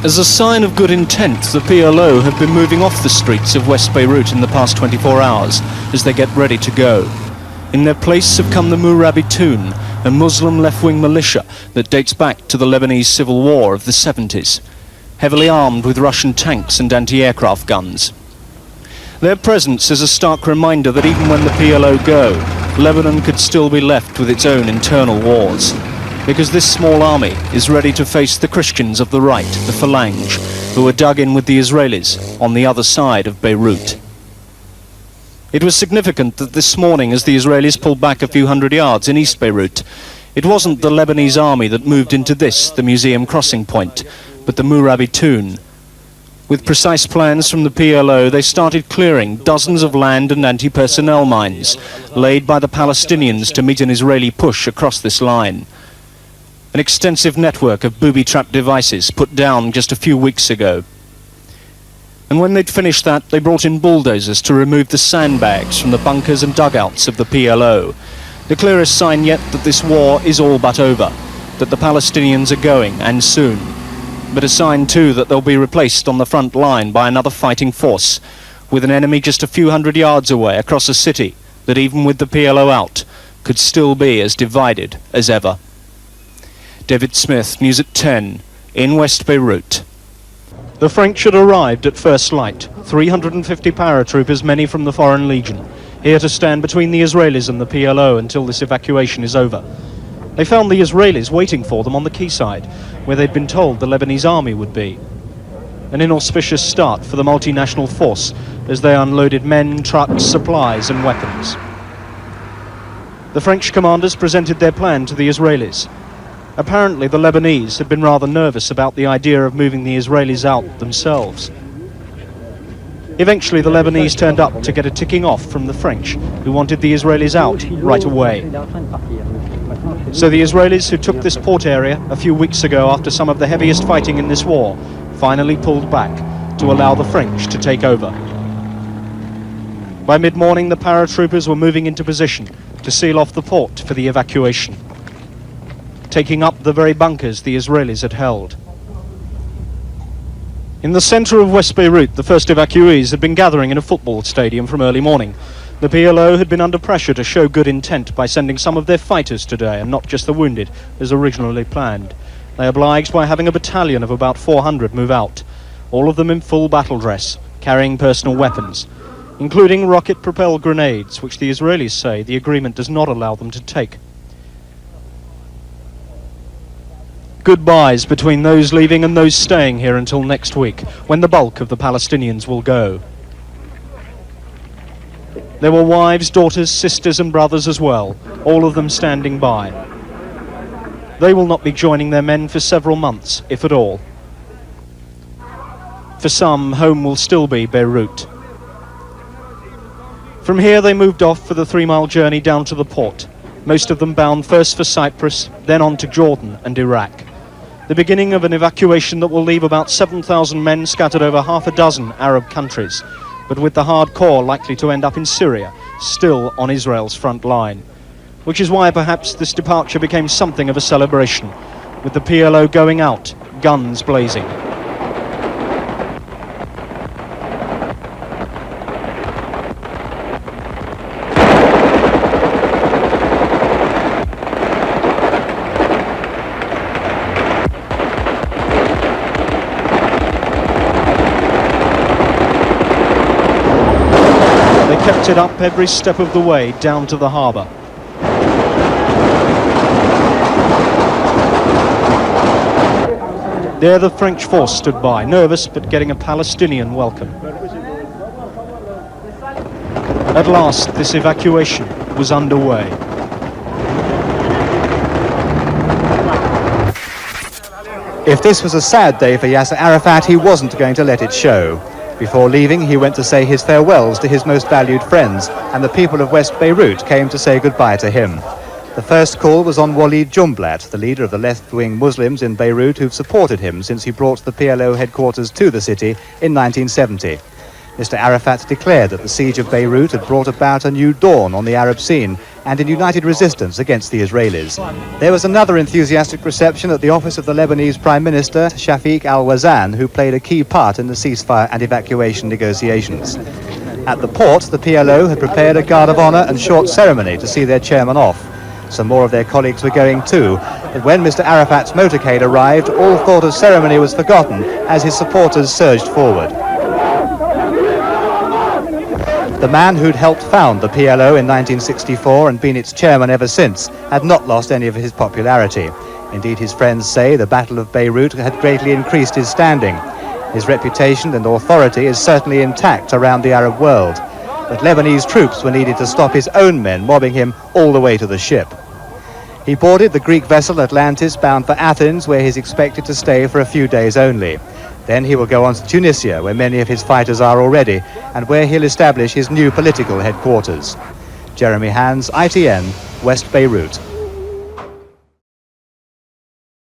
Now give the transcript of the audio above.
As a sign of good intent, the PLO have been moving off the streets of West Beirut in the past 24 hours as they get ready to go. In their place have come the Murabitoun, a Muslim left-wing militia that dates back to the Lebanese civil war of the 70s, heavily armed with Russian tanks and anti-aircraft guns. Their presence is a stark reminder that even when the PLO go, Lebanon could still be left with its own internal wars, because this small army is ready to face the Christians of the right, the Phalange, who are dug in with the Israelis on the other side of Beirut. It was significant that this morning, as the Israelis pulled back a few hundred yards in East Beirut, it wasn't the Lebanese army that moved into this, the museum crossing point, but the Murabitoun. With precise plans from the PLO, they started clearing dozens of land and anti-personnel mines laid by the Palestinians to meet an Israeli push across this line. An extensive network of booby-trap devices put down just a few weeks ago. And when they'd finished that, they brought in bulldozers to remove the sandbags from the bunkers and dugouts of the PLO. The clearest sign yet that this war is all but over, that the Palestinians are going, and soon. But a sign too that they'll be replaced on the front line by another fighting force, with an enemy just a few hundred yards away across a city that even with the PLO out, could still be as divided as ever. David Smith, News at 10, in West Beirut. The French had arrived at first light, 350 paratroopers, many from the Foreign Legion, here to stand between the Israelis and the PLO until this evacuation is over. They found the Israelis waiting for them on the quayside, where they'd been told the Lebanese army would be. An inauspicious start for the multinational force as they unloaded men, trucks, supplies and weapons. The French commanders presented their plan to the Israelis. Apparently the Lebanese had been rather nervous about the idea of moving the Israelis out themselves. Eventually the Lebanese turned up to get a ticking off from the French, who wanted the Israelis out right away. So the Israelis, who took this port area a few weeks ago after some of the heaviest fighting in this war, finally pulled back to allow the French to take over. By mid-morning the paratroopers were moving into position to seal off the port for the evacuation, taking up the very bunkers the Israelis had held. In the centre of West Beirut, the first evacuees had been gathering in a football stadium from early morning. The PLO had been under pressure to show good intent by sending some of their fighters today, and not just the wounded, as originally planned. They obliged by having a battalion of about 400 move out, all of them in full battle dress, carrying personal weapons, including rocket-propelled grenades, which the Israelis say the agreement does not allow them to take. Goodbyes between those leaving and those staying here until next week, when the bulk of the Palestinians will go. There were wives, daughters, sisters and brothers as well, all of them standing by. They will not be joining their men for several months, if at all. For some, home will still be Beirut. From here they moved off for the 3-mile journey down to the port, most of them bound first for Cyprus, then on to Jordan and Iraq. The beginning of an evacuation that will leave about 7,000 men scattered over half a dozen Arab countries, but with the hardcore likely to end up in Syria, still on Israel's front line. Which is why perhaps this departure became something of a celebration, with the PLO going out, guns blazing. Kept it up every step of the way down to the harbour. There the French force stood by, nervous but getting a Palestinian welcome. At last this evacuation was underway. If this was a sad day for Yasser Arafat, he wasn't going to let it show. Before leaving, he went to say his farewells to his most valued friends, and the people of West Beirut came to say goodbye to him. The first call was on Walid Jumblat, the leader of the left-wing Muslims in Beirut who've supported him since he brought the PLO headquarters to the city in 1970. Mr. Arafat declared that the siege of Beirut had brought about a new dawn on the Arab scene and in united resistance against the Israelis. There was another enthusiastic reception at the office of the Lebanese Prime Minister, Shafiq al-Wazan, who played a key part in the ceasefire and evacuation negotiations. At the port, the PLO had prepared a guard of honour and short ceremony to see their chairman off. Some more of their colleagues were going too, but when Mr. Arafat's motorcade arrived, all thought of ceremony was forgotten as his supporters surged forward. The man who'd helped found the PLO in 1964 and been its chairman ever since had not lost any of his popularity. Indeed, his friends say the Battle of Beirut had greatly increased his standing. His reputation and authority is certainly intact around the Arab world, but Lebanese troops were needed to stop his own men mobbing him all the way to the ship. He boarded the Greek vessel Atlantis bound for Athens, where he's expected to stay for a few days only. Then he will go on to Tunisia, where many of his fighters are already, and where he'll establish his new political headquarters. Jeremy Hands, ITN, West Beirut.